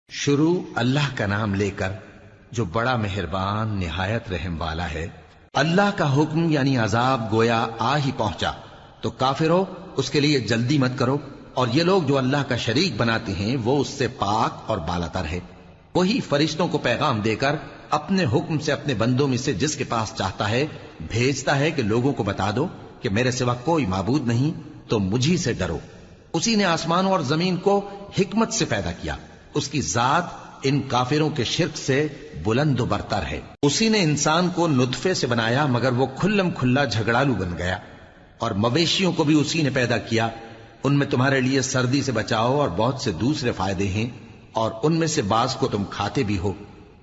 شروع اللہ کا نام لے کر جو بڑا مہربان نہایت رحم والا ہے۔ اللہ کا حکم یعنی عذاب گویا آ ہی پہنچا تو کافرو اس کے لیے جلدی مت کرو، اور یہ لوگ جو اللہ کا شریک بناتے ہیں وہ اس سے پاک اور بالاتر ہے۔ وہی فرشتوں کو پیغام دے کر اپنے حکم سے اپنے بندوں میں سے جس کے پاس چاہتا ہے بھیجتا ہے کہ لوگوں کو بتا دو کہ میرے سوا کوئی معبود نہیں، تو مجھی سے ڈرو۔ اسی نے آسمانوں اور زمین کو حکمت سے پیدا کیا، اس کی ذات ان کافروں کے شرک سے بلند و برتر ہے۔ اسی نے انسان کو نطفے سے بنایا مگر وہ کھلم کھلا جھگڑالو بن گیا، اور مویشیوں کو بھی اسی نے پیدا کیا، ان میں تمہارے لیے سردی سے بچاؤ اور بہت سے دوسرے فائدے ہیں، اور ان میں سے بعض کو تم کھاتے بھی ہو۔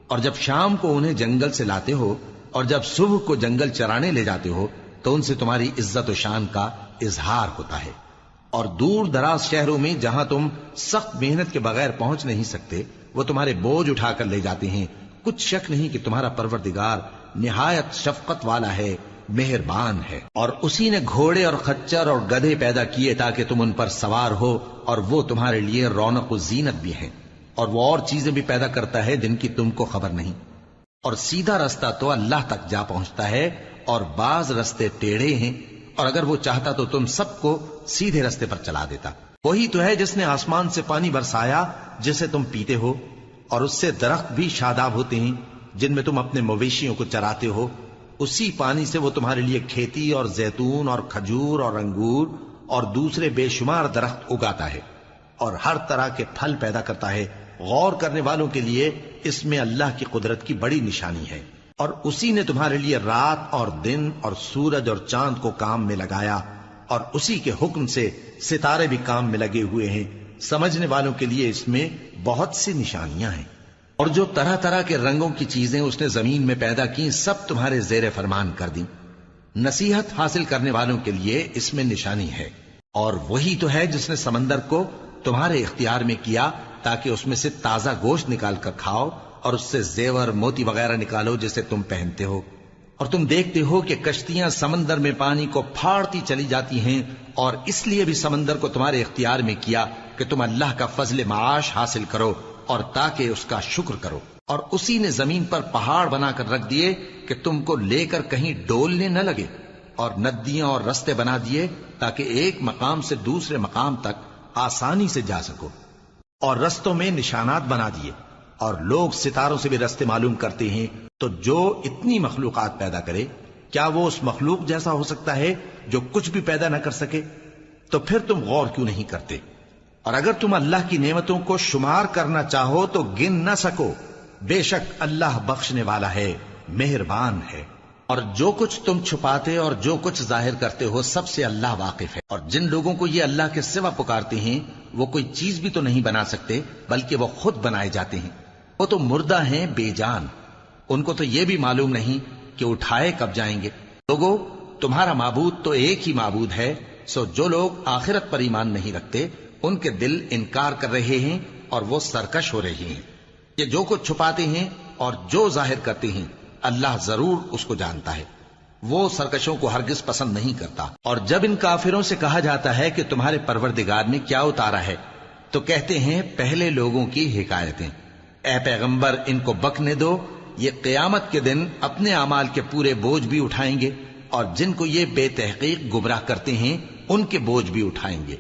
اور جب شام کو انہیں جنگل سے لاتے ہو اور جب صبح کو جنگل چرانے لے جاتے ہو تو ان سے تمہاری عزت و شان کا اظہار ہوتا ہے۔ اور دور دراز شہروں میں جہاں تم سخت محنت کے بغیر پہنچ نہیں سکتے وہ تمہارے بوجھ اٹھا کر لے جاتے ہیں۔ کچھ شک نہیں کہ تمہارا پروردگار نہایت شفقت والا ہے، مہربان ہے۔ اور اسی نے گھوڑے اور خچر اور گدھے پیدا کیے تاکہ تم ان پر سوار ہو، اور وہ تمہارے لیے رونق و زینت بھی ہیں۔ اور وہ اور چیزیں بھی پیدا کرتا ہے جن کی تم کو خبر نہیں۔ اور سیدھا رستہ تو اللہ تک جا پہنچتا ہے، اور بعض رستے ٹیڑھے ہیں، اور اگر وہ چاہتا تو تم سب کو سیدھے رستے پر چلا دیتا۔ وہی تو ہے جس نے آسمان سے پانی برسایا جسے تم پیتے ہو، اور اس سے درخت بھی شاداب ہوتے ہیں جن میں تم اپنے مویشیوں کو چراتے ہو۔ اسی پانی سے وہ تمہارے لیے کھیتی اور زیتون اور کھجور اور انگور اور دوسرے بے شمار درخت اگاتا ہے، اور ہر طرح کے پھل پیدا کرتا ہے۔ غور کرنے والوں کے لیے اس میں اللہ کی قدرت کی بڑی نشانی ہے۔ اور اسی نے تمہارے لیے رات اور دن اور سورج اور چاند کو کام میں لگایا، اور اسی کے حکم سے ستارے بھی کام میں لگے ہوئے ہیں۔ سمجھنے والوں کے لیے اس میں بہت سی نشانیاں ہیں۔ اور جو طرح طرح کے رنگوں کی چیزیں اس نے زمین میں پیدا کی سب تمہارے زیر فرمان کر دیں۔ نصیحت حاصل کرنے والوں کے لیے اس میں نشانی ہے۔ اور وہی تو ہے جس نے سمندر کو تمہارے اختیار میں کیا تاکہ اس میں سے تازہ گوشت نکال کر کھاؤ، اور اس سے زیور موتی وغیرہ نکالو جسے تم پہنتے ہو۔ اور تم دیکھتے ہو کہ کشتیاں سمندر میں پانی کو پھاڑتی چلی جاتی ہیں، اور اس لیے بھی سمندر کو تمہارے اختیار میں کیا کہ تم اللہ کا فضل معاش حاصل کرو اور تاکہ اس کا شکر کرو۔ اور اسی نے زمین پر پہاڑ بنا کر رکھ دیے کہ تم کو لے کر کہیں ڈولنے نہ لگے، اور ندیاں اور رستے بنا دیے تاکہ ایک مقام سے دوسرے مقام تک آسانی سے جا سکو، اور رستوں میں نشانات بنا دیے۔ اور لوگ ستاروں سے بھی رستے معلوم کرتے ہیں، تو جو اتنی مخلوقات پیدا کرے کیا وہ اس مخلوق جیسا ہو سکتا ہے جو کچھ بھی پیدا نہ کر سکے؟ تو پھر تم غور کیوں نہیں کرتے؟ اور اگر تم اللہ کی نعمتوں کو شمار کرنا چاہو تو گن نہ سکو۔ بے شک اللہ بخشنے والا ہے، مہربان ہے۔ اور جو کچھ تم چھپاتے اور جو کچھ ظاہر کرتے ہو سب سے اللہ واقف ہے۔ اور جن لوگوں کو یہ اللہ کے سوا پکارتے ہیں وہ کوئی چیز بھی تو نہیں بنا سکتے بلکہ وہ خود بنائے جاتے ہیں۔ وہ تو مردہ ہیں بے جان، ان کو تو یہ بھی معلوم نہیں کہ اٹھائے کب جائیں گے۔ لوگو تمہارا معبود تو ایک ہی معبود ہے، سو جو لوگ آخرت پر ایمان نہیں رکھتے ان کے دل انکار کر رہے ہیں اور وہ سرکش ہو رہے ہیں۔ یہ جو کچھ چھپاتے ہیں اور جو ظاہر کرتے ہیں اللہ ضرور اس کو جانتا ہے، وہ سرکشوں کو ہرگز پسند نہیں کرتا۔ اور جب ان کافروں سے کہا جاتا ہے کہ تمہارے پروردگار نے کیا اتارا ہے تو کہتے ہیں پہلے لوگوں کی حکایتیں۔ اے پیغمبر ان کو بکنے دو، یہ قیامت کے دن اپنے اعمال کے پورے بوجھ بھی اٹھائیں گے، اور جن کو یہ بے تحقیق گمراہ کرتے ہیں ان کے بوجھ بھی اٹھائیں گے۔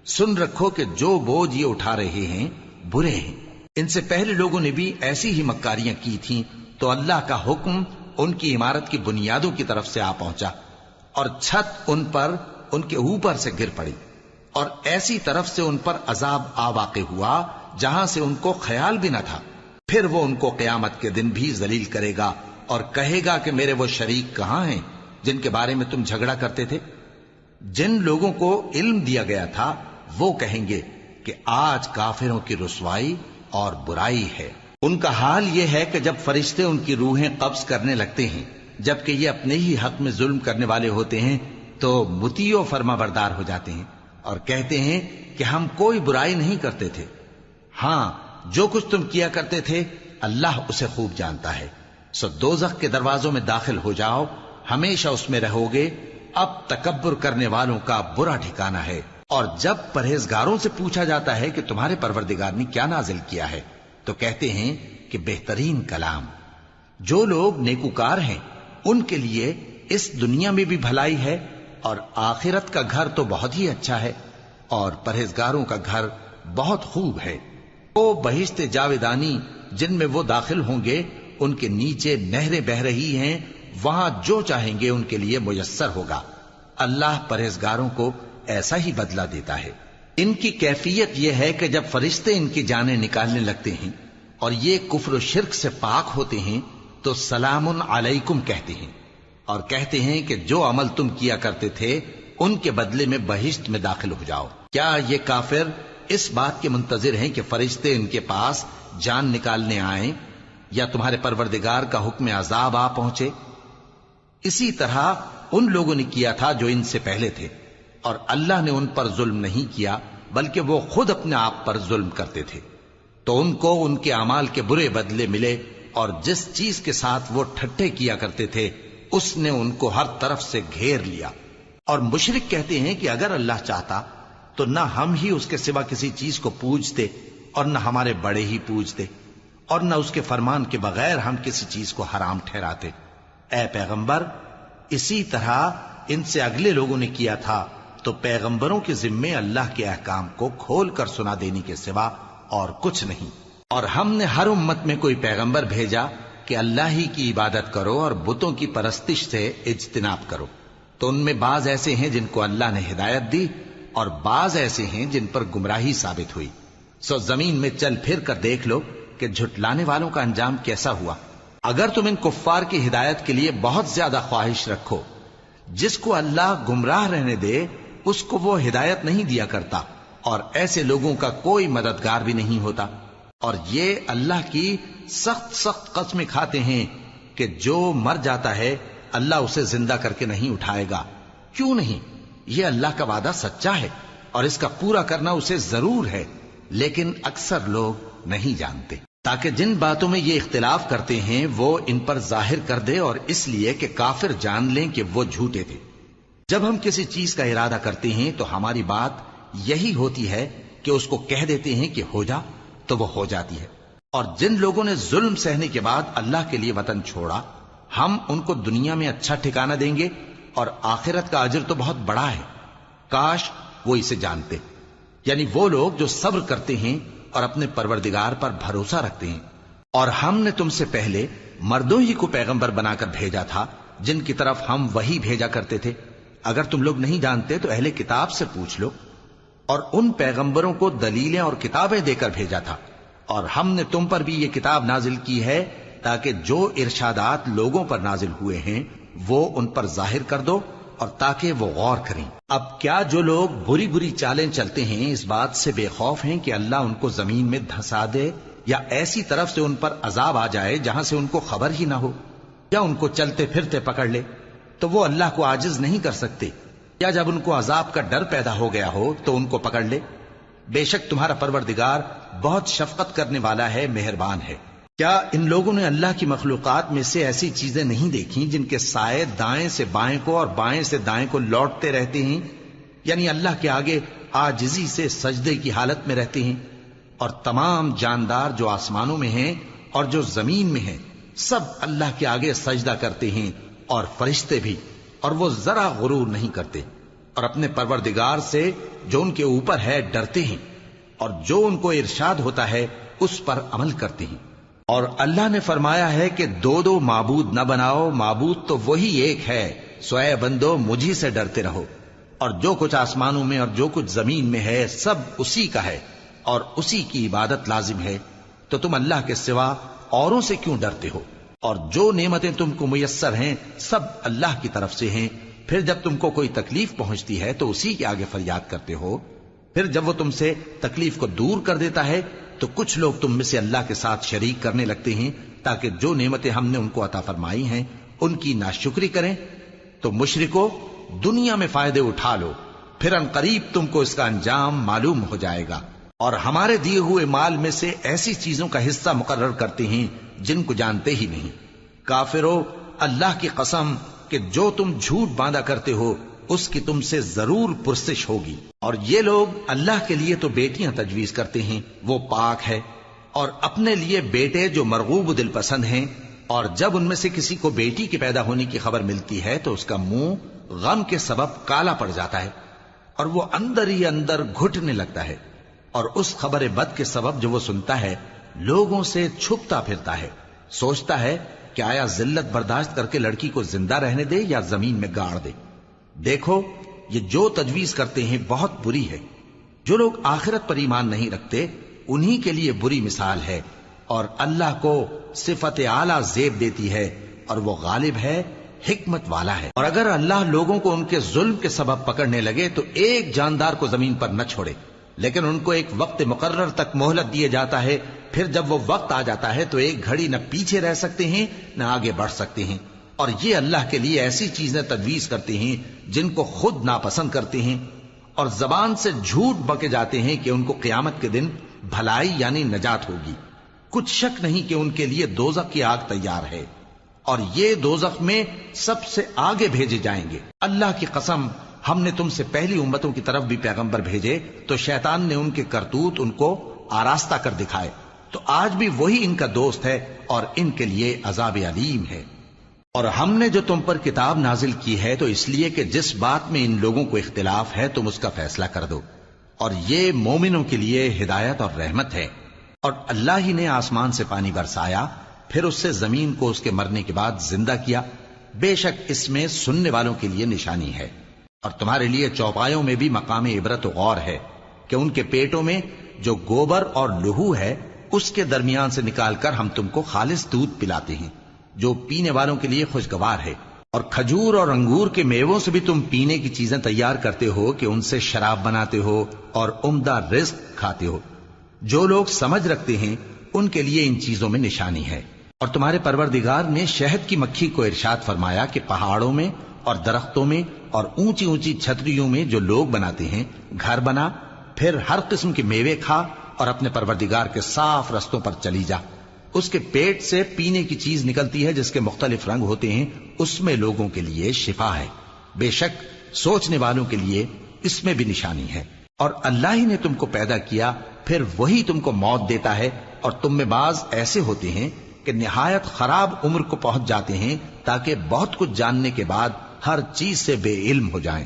سن رکھو کہ جو بوجھ یہ اٹھا رہے ہیں برے ہیں۔ ان سے پہلے لوگوں نے بھی ایسی ہی مکاریاں کی تھیں تو اللہ کا حکم ان کی عمارت کی بنیادوں کی طرف سے آ پہنچا، اور چھت ان پر ان کے اوپر سے گر پڑی، اور ایسی طرف سے ان پر عذاب آ واقع ہوا جہاں سے ان کو خیال بھی نہ تھا۔ پھر وہ ان کو قیامت کے دن بھی ذلیل کرے گا اور کہے گا کہ میرے وہ شریک کہاں ہیں جن کے بارے میں تم جھگڑا کرتے تھے؟ جن لوگوں کو علم دیا گیا تھا وہ کہیں گے کہ آج کافروں کی رسوائی اور برائی ہے۔ ان کا حال یہ ہے کہ جب فرشتے ان کی روحیں قبض کرنے لگتے ہیں جبکہ یہ اپنے ہی حق میں ظلم کرنے والے ہوتے ہیں تو مطیع و فرما بردار ہو جاتے ہیں اور کہتے ہیں کہ ہم کوئی برائی نہیں کرتے تھے۔ ہاں جو کچھ تم کیا کرتے تھے اللہ اسے خوب جانتا ہے۔ سو دوزخ کے دروازوں میں داخل ہو جاؤ، ہمیشہ اس میں رہو گے۔ اب تکبر کرنے والوں کا برا ٹھکانہ ہے۔ اور جب پرہیزگاروں سے پوچھا جاتا ہے کہ تمہارے پروردگار نے کیا نازل کیا ہے تو کہتے ہیں کہ بہترین کلام. جو لوگ نیکوکار ہیں ان کے لیے اس دنیا میں بھی بھلائی ہے اور آخرت کا گھر تو بہت ہی اچھا ہے، اور پرہیزگاروں کا گھر بہت خوب ہے. وہ بہشت جاویدانی جن میں وہ داخل ہوں گے، ان کے نیچے نہریں بہہ رہی ہیں، وہاں جو چاہیں گے ان کے لیے میسر ہوگا. اللہ پرہیزگاروں کو ایسا ہی بدلہ دیتا ہے. ان کی کیفیت یہ ہے کہ جب فرشتے ان کی جانیں نکالنے لگتے ہیں اور یہ کفر و شرک سے پاک ہوتے ہیں تو سلام علیکم کہتے ہیں، اور کہتے ہیں کہ جو عمل تم کیا کرتے تھے ان کے بدلے میں بہشت میں داخل ہو جاؤ. کیا یہ کافر اس بات کے منتظر ہیں کہ فرشتے ان کے پاس جان نکالنے آئیں یا تمہارے پروردگار کا حکم عذاب آ پہنچے؟ اسی طرح ان لوگوں نے کیا تھا جو ان سے پہلے تھے، اور اللہ نے ان پر ظلم نہیں کیا بلکہ وہ خود اپنے آپ پر ظلم کرتے تھے. تو ان کو ان کے اعمال کے برے بدلے ملے، اور جس چیز کے ساتھ وہ ٹھٹھے کیا کرتے تھے اس نے ان کو ہر طرف سے گھیر لیا. اور مشرک کہتے ہیں کہ اگر اللہ چاہتا تو نہ ہم ہی اس کے سوا کسی چیز کو پوجتے اور نہ ہمارے بڑے ہی پوجتے، اور نہ اس کے فرمان کے بغیر ہم کسی چیز کو حرام ٹھہراتے. اے پیغمبر، اسی طرح ان سے اگلے لوگوں نے کیا تھا، تو پیغمبروں کے ذمے اللہ کے احکام کو کھول کر سنا دینے کے سوا اور کچھ نہیں. اور ہم نے ہر امت میں کوئی پیغمبر بھیجا کہ اللہ ہی کی عبادت کرو اور بتوں کی پرستش سے اجتناب کرو. تو ان میں بعض ایسے ہیں جن کو اللہ نے ہدایت دی اور بعض ایسے ہیں جن پر گمراہی ثابت ہوئی. سو زمین میں چل پھر کر دیکھ لو کہ جھٹلانے والوں کا انجام کیسا ہوا. اگر تم ان کفار کی ہدایت کے لیے بہت زیادہ خواہش رکھو، جس کو اللہ گمراہ رہنے دے اس کو وہ ہدایت نہیں دیا کرتا، اور ایسے لوگوں کا کوئی مددگار بھی نہیں ہوتا. اور یہ اللہ کی سخت سخت قسمیں کھاتے ہیں کہ جو مر جاتا ہے اللہ اسے زندہ کر کے نہیں اٹھائے گا. کیوں نہیں؟ یہ اللہ کا وعدہ سچا ہے اور اس کا پورا کرنا اسے ضرور ہے، لیکن اکثر لوگ نہیں جانتے. تاکہ جن باتوں میں یہ اختلاف کرتے ہیں وہ ان پر ظاہر کر دے، اور اس لیے کہ کافر جان لیں کہ وہ جھوٹے تھے. جب ہم کسی چیز کا ارادہ کرتے ہیں تو ہماری بات یہی ہوتی ہے کہ اس کو کہہ دیتے ہیں کہ ہو جا، تو وہ ہو جاتی ہے. اور جن لوگوں نے ظلم سہنے کے بعد اللہ کے لیے وطن چھوڑا، ہم ان کو دنیا میں اچھا ٹھکانہ دیں گے، اور آخرت کا اجر تو بہت بڑا ہے. کاش وہ اسے جانتے. یعنی وہ لوگ جو صبر کرتے ہیں اور اپنے پروردگار پر بھروسہ رکھتے ہیں. اور ہم نے تم سے پہلے مردوں ہی کو پیغمبر بنا کر بھیجا تھا جن کی طرف ہم وحی بھیجا کرتے تھے. اگر تم لوگ نہیں جانتے تو اہل کتاب سے پوچھ لو. اور ان پیغمبروں کو دلیلیں اور کتابیں دے کر بھیجا تھا، اور ہم نے تم پر بھی یہ کتاب نازل کی ہے تاکہ جو ارشادات لوگوں پر نازل ہوئے ہیں وہ ان پر ظاہر کر دو، اور تاکہ وہ غور کریں. اب کیا جو لوگ بری بری چالیں چلتے ہیں اس بات سے بے خوف ہیں کہ اللہ ان کو زمین میں دھسا دے، یا ایسی طرف سے ان پر عذاب آ جائے جہاں سے ان کو خبر ہی نہ ہو، یا ان کو چلتے پھرتے پکڑ لے تو وہ اللہ کو عاجز نہیں کر سکتے، یا جب ان کو عذاب کا ڈر پیدا ہو گیا ہو تو ان کو پکڑ لے؟ بے شک تمہارا پروردگار بہت شفقت کرنے والا ہے، مہربان ہے. کیا ان لوگوں نے اللہ کی مخلوقات میں سے ایسی چیزیں نہیں دیکھی جن کے سائے دائیں سے بائیں کو اور بائیں سے دائیں کو لوٹتے رہتے ہیں؟ یعنی اللہ کے آگے عاجزی سے سجدے کی حالت میں رہتے ہیں. اور تمام جاندار جو آسمانوں میں ہیں اور جو زمین میں ہیں سب اللہ کے آگے سجدہ کرتے ہیں، اور فرشتے بھی، اور وہ ذرا غرور نہیں کرتے، اور اپنے پروردگار سے جو ان کے اوپر ہے ڈرتے ہیں، اور جو ان کو ارشاد ہوتا ہے اس پر عمل کرتے ہیں. اور اللہ نے فرمایا ہے کہ دو دو معبود نہ بناؤ، معبود تو وہی ایک ہے، سو اے بندو مجھی سے ڈرتے رہو. اور جو کچھ آسمانوں میں اور جو کچھ زمین میں ہے سب اسی کا ہے، اور اسی کی عبادت لازم ہے. تو تم اللہ کے سوا اوروں سے کیوں ڈرتے ہو؟ اور جو نعمتیں تم کو میسر ہیں سب اللہ کی طرف سے ہیں. پھر جب تم کو کوئی تکلیف پہنچتی ہے تو اسی کے آگے فریاد کرتے ہو. پھر جب وہ تم سے تکلیف کو دور کر دیتا ہے تو کچھ لوگ تم میں سے اللہ کے ساتھ شریک کرنے لگتے ہیں تاکہ جو نعمتیں ہم نے ان کو عطا فرمائی ہیں ان کی ناشکری کریں. تو مشرکو، دنیا میں فائدے اٹھا لو، پھر ان قریب تم کو اس کا انجام معلوم ہو جائے گا. اور ہمارے دیے ہوئے مال میں سے ایسی چیزوں کا حصہ مقرر کرتے ہیں جن کو جانتے ہی نہیں. کافرو، اللہ کی قسم کہ جو تم جھوٹ باندھا کرتے ہو اس کی تم سے ضرور پرسش ہوگی. اور یہ لوگ اللہ کے لیے تو بیٹیاں تجویز کرتے ہیں، وہ پاک ہے، اور اپنے لیے بیٹے جو مرغوب دل پسند ہیں، اور جب ان میں سے کسی کو بیٹی کے پیدا ہونے کی خبر ملتی ہے تو اس کا منہ غم کے سبب کالا پڑ جاتا ہے اور وہ اندر ہی اندر گھٹنے لگتا ہے، اور اس خبر بد کے سبب جو وہ سنتا ہے لوگوں سے چھپتا پھرتا ہے، سوچتا ہے کہ آیا ذلت برداشت کر کے لڑکی کو زندہ رہنے دے یا زمین میں گاڑ دے۔ دیکھو یہ جو تجویز کرتے ہیں بہت بری ہے۔ جو لوگ آخرت پر ایمان نہیں رکھتے انہی کے لیے بری مثال ہے، اور اللہ کو صفت اعلیٰ زیب دیتی ہے اور وہ غالب ہے، حکمت والا ہے۔ اور اگر اللہ لوگوں کو ان کے ظلم کے سبب پکڑنے لگے تو ایک جاندار کو زمین پر نہ چھوڑے، لیکن ان کو ایک وقت مقرر تک مہلت دیے جاتا ہے، پھر جب وہ وقت آ جاتا ہے تو ایک گھڑی نہ پیچھے رہ سکتے ہیں نہ آگے بڑھ سکتے ہیں۔ اور یہ اللہ کے لیے ایسی چیزیں تجویز کرتے ہیں جن کو خود ناپسند کرتے ہیں، اور زبان سے جھوٹ بکے جاتے ہیں کہ ان کو قیامت کے دن بھلائی یعنی نجات ہوگی۔ کچھ شک نہیں کہ ان کے لیے دوزخ کی آگ تیار ہے، اور یہ دوزخ میں سب سے آگے بھیجے جائیں گے۔ اللہ کی قسم، ہم نے تم سے پہلی امتوں کی طرف بھی پیغمبر بھیجے تو شیطان نے ان کے کرتوت ان کو آراستہ کر دکھائے، تو آج بھی وہی ان کا دوست ہے اور ان کے لیے عذاب علیم ہے۔ اور ہم نے جو تم پر کتاب نازل کی ہے تو اس لیے کہ جس بات میں ان لوگوں کو اختلاف ہے تم اس کا فیصلہ کر دو، اور یہ مومنوں کے لیے ہدایت اور رحمت ہے۔ اور اللہ ہی نے آسمان سے پانی برسایا، پھر اس سے زمین کو اس کے مرنے کے بعد زندہ کیا، بے شک اس میں سننے والوں کے لیے نشانی ہے۔ اور تمہارے لیے چوپایوں میں بھی مقام عبرت و غور ہے کہ ان کے پیٹوں میں جو گوبر اور لہو ہے اس کے درمیان سے نکال کر ہم تم کو خالص دودھ پلاتے ہیں جو پینے والوں کے لیے خوشگوار ہے، اور کھجور اور انگور کے میووں سے بھی تم پینے کی چیزیں تیار کرتے ہو کہ ان سے شراب بناتے ہو اور عمدہ رزق کھاتے ہو۔ جو لوگ سمجھ رکھتے ہیں ان کے لیے ان چیزوں میں نشانی ہے۔ اور تمہارے پروردگار نے شہد کی مکھی کو ارشاد فرمایا کہ پہاڑوں میں اور درختوں میں اور اونچی اونچی چھتریوں میں جو لوگ بناتے ہیں گھر بنا، پھر ہر قسم کے میوے کھا اور اپنے پروردگار کے صاف رستوں پر چلی جا۔ اس کے پیٹ سے پینے کی چیز نکلتی ہے جس کے مختلف رنگ ہوتے ہیں، اس میں لوگوں کے لیے شفا ہے، بے شک سوچنے والوں کے لیے اس میں بھی نشانی ہے۔ اور اللہ ہی نے تم کو پیدا کیا، پھر وہی تم کو موت دیتا ہے، اور تم میں بعض ایسے ہوتے ہیں کہ نہایت خراب عمر کو پہنچ جاتے ہیں تاکہ بہت کچھ جاننے کے بعد ہر چیز سے بے علم ہو جائیں۔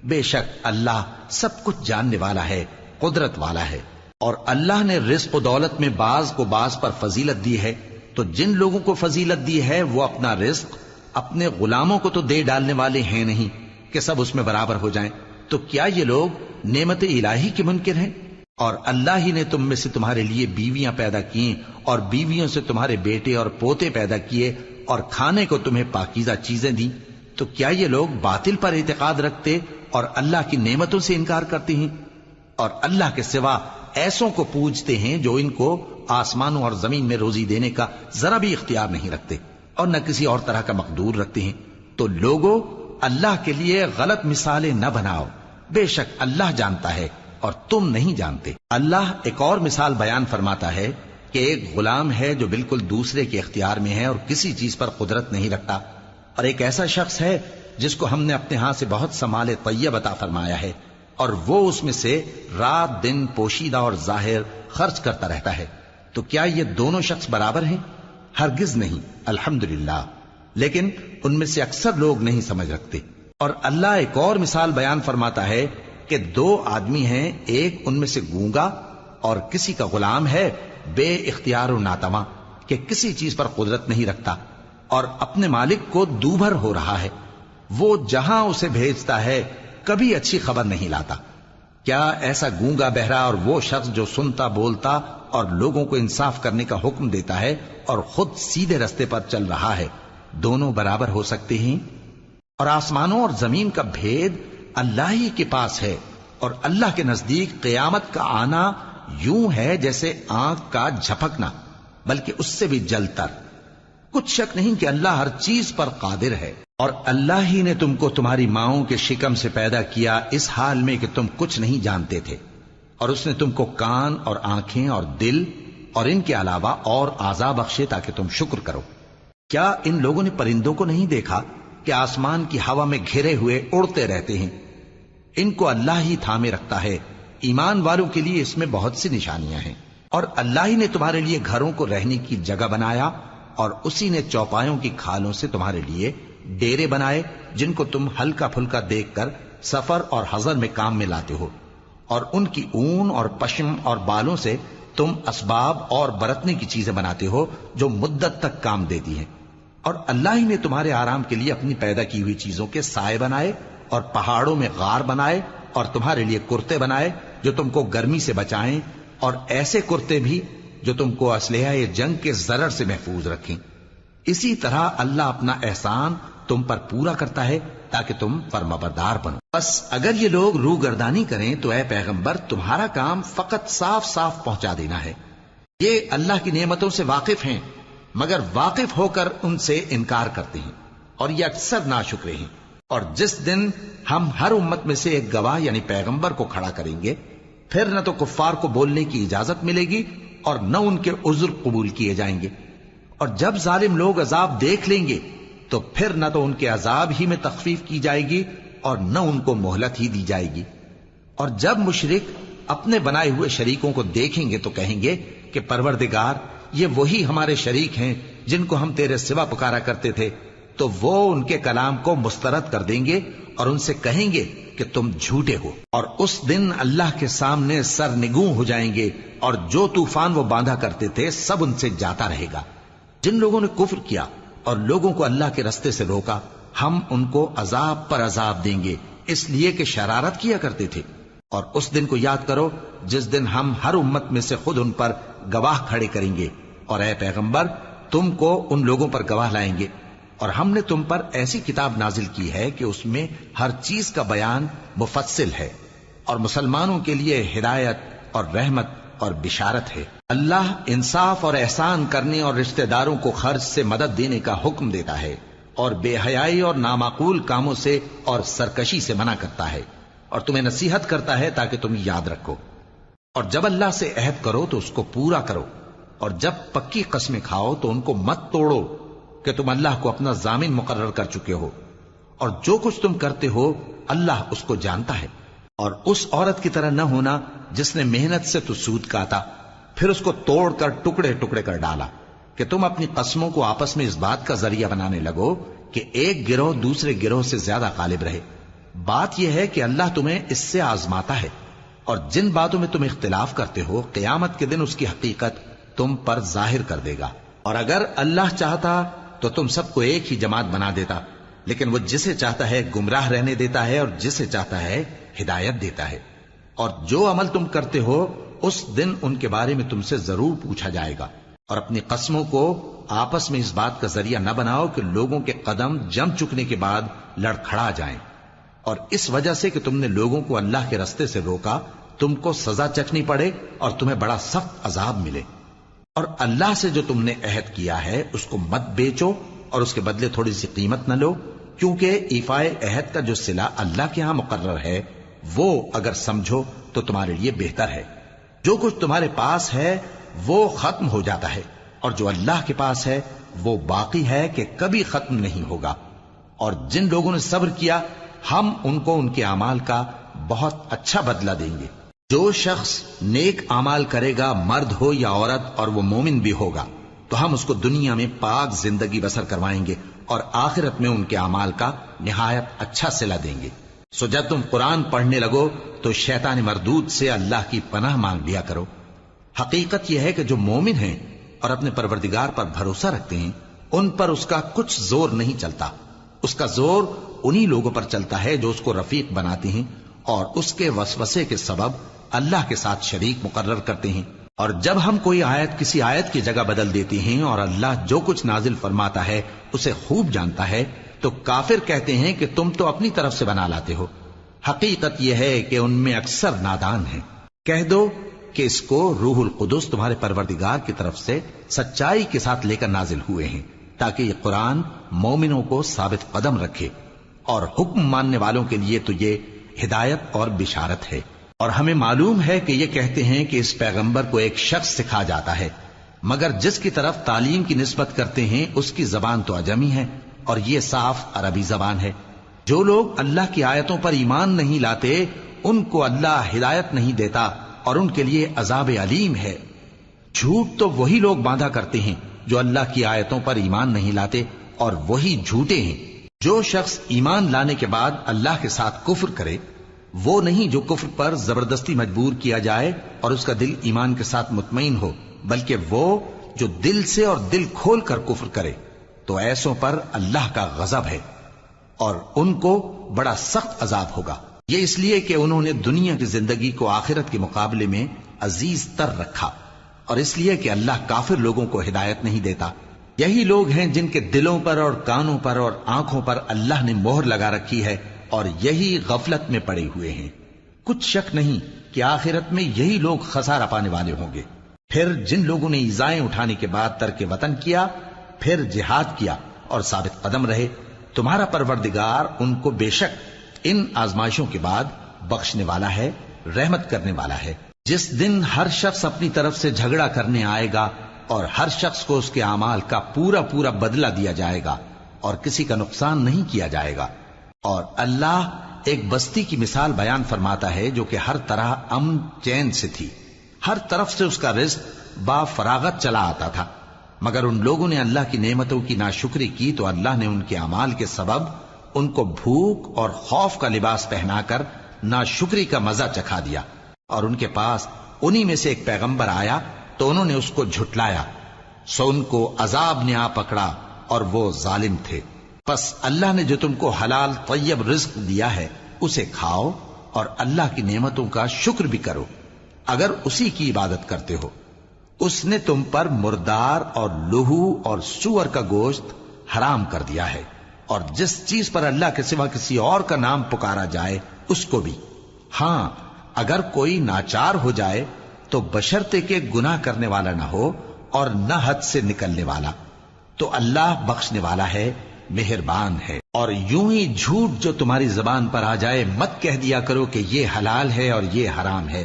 بے شک اللہ سب کچھ جاننے والا ہے، قدرت والا ہے۔ اور اللہ نے رزق و دولت میں بعض کو بعض پر فضیلت دی ہے، تو جن لوگوں کو فضیلت دی ہے وہ اپنا رزق اپنے غلاموں کو تو دے ڈالنے والے ہیں نہیں کہ سب اس میں برابر ہو جائیں، تو کیا یہ لوگ نعمت الہی کے منکر ہیں؟ اور اللہ ہی نے تم میں سے تمہارے لیے بیویاں پیدا کی اور بیویوں سے تمہارے بیٹے اور پوتے پیدا کیے اور کھانے کو تمہیں پاکیزہ چیزیں دیں، تو کیا یہ لوگ باطل پر اعتقاد رکھتے اور اللہ کی نعمتوں سے انکار کرتے ہیں؟ اور اللہ کے سوا ایسوں کو پوجتے ہیں جو ان کو آسمانوں اور زمین میں روزی دینے کا ذرا بھی اختیار نہیں رکھتے اور نہ کسی اور طرح کا مقدور رکھتے ہیں۔ تو لوگوں اللہ کے لیے غلط مثالیں نہ بناؤ، بے شک اللہ جانتا ہے اور تم نہیں جانتے۔ اللہ ایک اور مثال بیان فرماتا ہے کہ ایک غلام ہے جو بالکل دوسرے کے اختیار میں ہے اور کسی چیز پر قدرت نہیں رکھتا، اور ایک ایسا شخص ہے جس کو ہم نے اپنے ہاں سے بہت سا مال طیب عطا فرمایا ہے اور وہ اس میں سے رات دن پوشیدہ اور ظاہر خرچ کرتا رہتا ہے، تو کیا یہ دونوں شخص برابر ہیں؟ ہرگز نہیں، الحمدللہ، لیکن ان میں سے اکثر لوگ نہیں سمجھ رکھتے۔ اور اللہ ایک اور مثال بیان فرماتا ہے کہ دو آدمی ہیں، ایک ان میں سے گونگا اور کسی کا غلام ہے بے اختیار و ناتواں کہ کسی چیز پر قدرت نہیں رکھتا اور اپنے مالک کو دوبھر ہو رہا ہے، وہ جہاں اسے بھیجتا ہے کبھی اچھی خبر نہیں لاتا۔ کیا ایسا گونگا بہرا اور وہ شخص جو سنتا بولتا اور لوگوں کو انصاف کرنے کا حکم دیتا ہے اور خود سیدھے رستے پر چل رہا ہے، دونوں برابر ہو سکتے ہیں؟ اور آسمانوں اور زمین کا بھید اللہ ہی کے پاس ہے، اور اللہ کے نزدیک قیامت کا آنا یوں ہے جیسے آنکھ کا جھپکنا، بلکہ اس سے بھی جلتر۔ کچھ شک نہیں کہ اللہ ہر چیز پر قادر ہے۔ اور اللہ ہی نے تم کو تمہاری ماؤں کے شکم سے پیدا کیا اس حال میں کہ تم کچھ نہیں جانتے تھے، اور اس نے تم کو کان اور آنکھیں اور دل اور ان کے علاوہ اور اعضاء بخشے تاکہ تم شکر کرو۔ کیا ان لوگوں نے پرندوں کو نہیں دیکھا کہ آسمان کی ہوا میں گھرے ہوئے اڑتے رہتے ہیں؟ ان کو اللہ ہی تھامے رکھتا ہے۔ ایمان والوں کے لیے اس میں بہت سی نشانیاں ہیں۔ اور اللہ ہی نے تمہارے لیے گھروں کو رہنے کی جگہ بنایا، اور اسی نے چوپایوں کی کھالوں سے تمہارے لیے ڈیرے بنائے جن کو تم ہلکا پھلکا دیکھ کر سفر اور حضر میں کام میں لاتے ہو، اور ان کی اون اور پشم اور بالوں سے تم اسباب اور برتنے کی چیزیں بناتے ہو جو مدت تک کام دیتی ہیں۔ اور اللہ ہی نے تمہارے آرام کے لیے اپنی پیدا کی ہوئی چیزوں کے سائے بنائے، اور پہاڑوں میں غار بنائے، اور تمہارے لیے کرتے بنائے جو تم کو گرمی سے بچائیں، اور ایسے کرتے بھی جو تم کو اسلحہ جنگ کے ضرر سے محفوظ رکھیں۔ اسی طرح اللہ اپنا احسان تم پر پورا کرتا ہے تاکہ تم فرمانبردار بنو۔ بس اگر یہ لوگ روگردانی کریں تو اے پیغمبر تمہارا کام فقط صاف صاف پہنچا دینا ہے۔ یہ اللہ کی نعمتوں سے واقف ہیں مگر واقف ہو کر ان سے انکار کرتے ہیں، اور یہ اکثر ناشکرے ہیں۔ اور جس دن ہم ہر امت میں سے ایک گواہ یعنی پیغمبر کو کھڑا کریں گے، پھر نہ تو کفار کو بولنے کی اجازت ملے گی اور نہ ان کے عذر قبول کیے جائیں گے۔ اور جب ظالم لوگ عذاب دیکھ لیں گے تو پھر نہ تو ان کے عذاب ہی میں تخفیف کی جائے گی اور نہ ان کو مہلت ہی دی جائے گی۔ اور جب مشرک اپنے بنائے ہوئے شریکوں کو دیکھیں گے تو کہیں گے کہ پروردگار، یہ وہی ہمارے شریک ہیں جن کو ہم تیرے سوا پکارا کرتے تھے، تو وہ ان کے کلام کو مسترد کر دیں گے اور ان سے کہیں گے کہ تم جھوٹے ہو۔ اور اس دن اللہ کے سامنے سرنگوں ہو جائیں گے، اور جو طوفان وہ باندھا کرتے تھے سب ان سے جاتا رہے گا۔ جن لوگوں نے کفر کیا اور لوگوں کو اللہ کے رستے سے روکا، ہم ان کو عذاب پر عذاب دیں گے، اس لیے کہ شرارت کیا کرتے تھے۔ اور اس دن کو یاد کرو جس دن ہم ہر امت میں سے خود ان پر گواہ کھڑے کریں گے، اور اے پیغمبر تم کو ان لوگوں پر گواہ لائیں گے۔ اور ہم نے تم پر ایسی کتاب نازل کی ہے کہ اس میں ہر چیز کا بیان مفصل ہے، اور مسلمانوں کے لیے ہدایت اور رحمت اور بشارت ہے۔ اللہ انصاف اور احسان کرنے اور رشتہ داروں کو خرچ سے مدد دینے کا حکم دیتا ہے، اور بے حیائی اور نامعقول کاموں سے اور سرکشی سے منع کرتا ہے، اور تمہیں نصیحت کرتا ہے تاکہ تم یاد رکھو۔ اور جب اللہ سے عہد کرو تو اس کو پورا کرو، اور جب پکی قسمیں کھاؤ تو ان کو مت توڑو کہ تم اللہ کو اپنا ضامن مقرر کر چکے ہو، اور جو کچھ تم کرتے ہو اللہ اس کو جانتا ہے۔ اور اس عورت کی طرح نہ ہونا جس نے محنت سے تو سود کاتا پھر اس کو توڑ کر ٹکڑے ٹکڑے کر ڈالا، کہ تم اپنی قسموں کو آپس میں اس بات کا ذریعہ بنانے لگو کہ ایک گروہ دوسرے گروہ سے زیادہ غالب رہے۔ بات یہ ہے کہ اللہ تمہیں اس سے آزماتا ہے، اور جن باتوں میں تم اختلاف کرتے ہو قیامت کے دن اس کی حقیقت تم پر ظاہر کر دے گا۔ اور اگر اللہ چاہتا تو تم سب کو ایک ہی جماعت بنا دیتا، لیکن وہ جسے چاہتا ہے گمراہ رہنے دیتا ہے اور جسے چاہتا ہے ہدایت دیتا ہے۔ اور جو عمل تم کرتے ہو اس دن ان کے بارے میں تم سے ضرور پوچھا جائے گا۔ اور اپنی قسموں کو آپس میں اس بات کا ذریعہ نہ بناؤ کہ لوگوں کے قدم جم چکنے کے بعد لڑکھڑا جائیں، اور اس وجہ سے کہ تم نے لوگوں کو اللہ کے رستے سے روکا تم کو سزا چکھنی پڑے اور تمہیں بڑا سخت عذاب ملے۔ اور اللہ سے جو تم نے عہد کیا ہے اس کو مت بیچو اور اس کے بدلے تھوڑی سی قیمت نہ لو، کیونکہ ایفائے عہد کا جو صلہ اللہ کے ہاں مقرر ہے وہ اگر سمجھو تو تمہارے لیے بہتر ہے۔ جو کچھ تمہارے پاس ہے وہ ختم ہو جاتا ہے، اور جو اللہ کے پاس ہے وہ باقی ہے کہ کبھی ختم نہیں ہوگا۔ اور جن لوگوں نے صبر کیا ہم ان کو ان کے اعمال کا بہت اچھا بدلہ دیں گے۔ جو شخص نیک اعمال کرے گا مرد ہو یا عورت اور وہ مومن بھی ہوگا تو ہم اس کو دنیا میں پاک زندگی بسر کروائیں گے اور آخرت میں ان کے اعمال کا نہایت اچھا صلہ دیں گے۔ سو جب تم قرآن پڑھنے لگو تو شیطان مردود سے اللہ کی پناہ مانگ لیا کرو۔ حقیقت یہ ہے کہ جو مومن ہیں اور اپنے پروردگار پر بھروسہ رکھتے ہیں ان پر اس کا کچھ زور نہیں چلتا۔ اس کا زور انہی لوگوں پر چلتا ہے جو اس کو رفیق بناتے ہیں اور اس کے وسوسے کے سبب اللہ کے ساتھ شریک مقرر کرتے ہیں۔ اور جب ہم کوئی آیت کسی آیت کی جگہ بدل دیتے ہیں اور اللہ جو کچھ نازل فرماتا ہے اسے خوب جانتا ہے تو کافر کہتے ہیں کہ تم تو اپنی طرف سے بنا لاتے ہو۔ حقیقت یہ ہے کہ ان میں اکثر نادان ہیں۔ کہہ دو کہ اس کو روح القدس تمہارے پروردگار کی طرف سے سچائی کے ساتھ لے کر نازل ہوئے ہیں تاکہ یہ قرآن مومنوں کو ثابت قدم رکھے، اور حکم ماننے والوں کے لیے تو یہ ہدایت اور بشارت ہے۔ اور ہمیں معلوم ہے کہ یہ کہتے ہیں کہ اس پیغمبر کو ایک شخص سکھا جاتا ہے، مگر جس کی طرف تعلیم کی نسبت کرتے ہیں اس کی زبان تو عجمی ہے اور یہ صاف عربی زبان ہے۔ جو لوگ اللہ کی آیتوں پر ایمان نہیں لاتے ان کو اللہ ہدایت نہیں دیتا اور ان کے لیے عذاب علیم ہے۔ جھوٹ تو وہی لوگ باندھا کرتے ہیں جو اللہ کی آیتوں پر ایمان نہیں لاتے، اور وہی جھوٹے ہیں۔ جو شخص ایمان لانے کے بعد اللہ کے ساتھ کفر کرے، وہ نہیں جو کفر پر زبردستی مجبور کیا جائے اور اس کا دل ایمان کے ساتھ مطمئن ہو، بلکہ وہ جو دل سے اور دل کھول کر کفر کرے، تو ایسوں پر اللہ کا غضب ہے اور ان کو بڑا سخت عذاب ہوگا۔ یہ اس لیے کہ انہوں نے دنیا کی زندگی کو آخرت کے مقابلے میں عزیز تر رکھا، اور اس لیے کہ اللہ کافر لوگوں کو ہدایت نہیں دیتا۔ یہی لوگ ہیں جن کے دلوں پر اور کانوں پر اور آنکھوں پر اللہ نے مہر لگا رکھی ہے، اور یہی غفلت میں پڑے ہوئے ہیں۔ کچھ شک نہیں کہ آخرت میں یہی لوگ خسارہ پانے والے ہوں گے۔ پھر جن لوگوں نے ایذائیں اٹھانے کے بعد ترک وطن کیا، پھر جہاد کیا اور ثابت قدم رہے، تمہارا پروردگار ان کو بے شک ان آزمائشوں کے بعد بخشنے والا ہے، رحمت کرنے والا ہے۔ جس دن ہر شخص اپنی طرف سے جھگڑا کرنے آئے گا اور ہر شخص کو اس کے اعمال کا پورا پورا بدلہ دیا جائے گا اور کسی کا نقصان نہیں کیا جائے گا۔ اور اللہ ایک بستی کی مثال بیان فرماتا ہے جو کہ ہر طرح امن چین سے تھی، ہر طرف سے اس کا رزق با فراغت چلا آتا تھا، مگر ان لوگوں نے اللہ کی نعمتوں کی ناشکری کی تو اللہ نے ان کے اعمال کے سبب ان کو بھوک اور خوف کا لباس پہنا کر ناشکری کا مزہ چکھا دیا۔ اور ان کے پاس انہی میں سے ایک پیغمبر آیا تو انہوں نے اس کو جھٹلایا، سو ان کو عذاب نے آ پکڑا اور وہ ظالم تھے۔ پس اللہ نے جو تم کو حلال طیب رزق دیا ہے اسے کھاؤ اور اللہ کی نعمتوں کا شکر بھی کرو اگر اسی کی عبادت کرتے ہو۔ اس نے تم پر مردار اور لہو اور سور کا گوشت حرام کر دیا ہے، اور جس چیز پر اللہ کے سوا کسی اور کا نام پکارا جائے اس کو بھی۔ ہاں، اگر کوئی ناچار ہو جائے تو بشرطے کہ گناہ کرنے والا نہ ہو اور نہ حد سے نکلنے والا، تو اللہ بخشنے والا ہے، مہربان ہے۔ اور یوں ہی جھوٹ جو تمہاری زبان پر آ جائے مت کہہ دیا کرو کہ یہ حلال ہے اور یہ حرام ہے،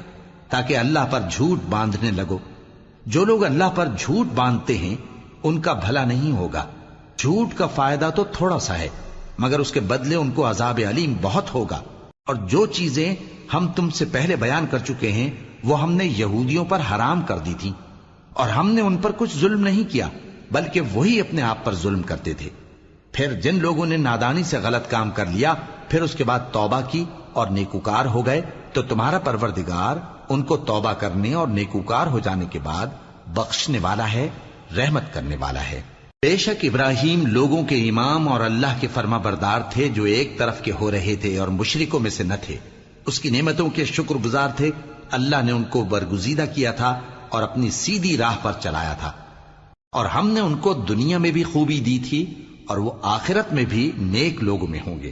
تاکہ اللہ پر جھوٹ باندھنے لگو۔ جو لوگ اللہ پر جھوٹ باندھتے ہیں ان کا بھلا نہیں ہوگا۔ جھوٹ کا فائدہ تو تھوڑا سا ہے، مگر اس کے بدلے ان کو عذاب علیم بہت ہوگا۔ اور جو چیزیں ہم تم سے پہلے بیان کر چکے ہیں وہ ہم نے یہودیوں پر حرام کر دی تھی، اور ہم نے ان پر کچھ ظلم نہیں کیا بلکہ وہی اپنے آپ پر ظلم کرتے تھے۔ پھر جن لوگوں نے نادانی سے غلط کام کر لیا پھر اس کے بعد توبہ کی اور نیکوکار ہو گئے تو تمہارا پروردگار ان کو توبہ کرنے اور نیکوکار ہو جانے کے بعد بخشنے والا ہے، رحمت کرنے والا ہے۔ بے شک ابراہیم لوگوں کے امام اور اللہ کے فرما بردار تھے جو ایک طرف کے ہو رہے تھے اور مشرکوں میں سے نہ تھے۔ اس کی نعمتوں کے شکر گزار تھے۔ اللہ نے ان کو برگزیدہ کیا تھا اور اپنی سیدھی راہ پر چلایا تھا، اور ہم نے ان کو دنیا میں بھی خوبی دی تھی اور وہ آخرت میں بھی نیک لوگوں میں ہوں گے۔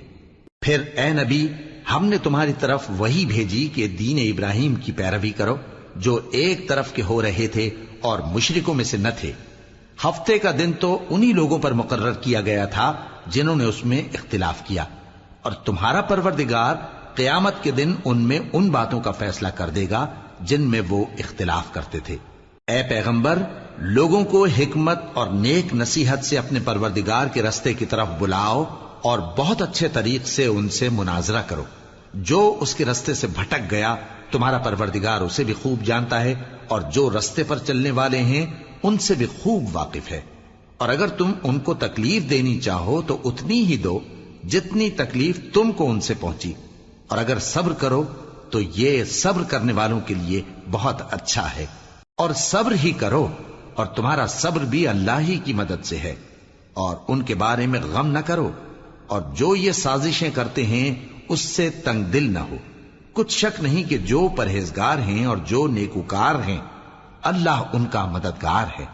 پھر اے نبی، ہم نے تمہاری طرف وہی بھیجی کہ دین ابراہیم کی پیروی کرو جو ایک طرف کے ہو رہے تھے اور مشرکوں میں سے نہ تھے۔ ہفتے کا دن تو انہی لوگوں پر مقرر کیا گیا تھا جنہوں نے اس میں اختلاف کیا، اور تمہارا پروردگار قیامت کے دن ان میں ان باتوں کا فیصلہ کر دے گا جن میں وہ اختلاف کرتے تھے۔ اے پیغمبر، لوگوں کو حکمت اور نیک نصیحت سے اپنے پروردگار کے رستے کی طرف بلاؤ اور بہت اچھے طریق سے ان سے مناظرہ کرو۔ جو اس کے رستے سے بھٹک گیا تمہارا پروردگار اسے بھی خوب جانتا ہے، اور جو رستے پر چلنے والے ہیں ان سے بھی خوب واقف ہے۔ اور اگر تم ان کو تکلیف دینی چاہو تو اتنی ہی دو جتنی تکلیف تم کو ان سے پہنچی، اور اگر صبر کرو تو یہ صبر کرنے والوں کے لیے بہت اچھا ہے۔ اور صبر ہی کرو، اور تمہارا صبر بھی اللہ ہی کی مدد سے ہے، اور ان کے بارے میں غم نہ کرو، اور جو یہ سازشیں کرتے ہیں اس سے تنگ دل نہ ہو۔ کچھ شک نہیں کہ جو پرہیزگار ہیں اور جو نیکوکار ہیں اللہ ان کا مددگار ہے۔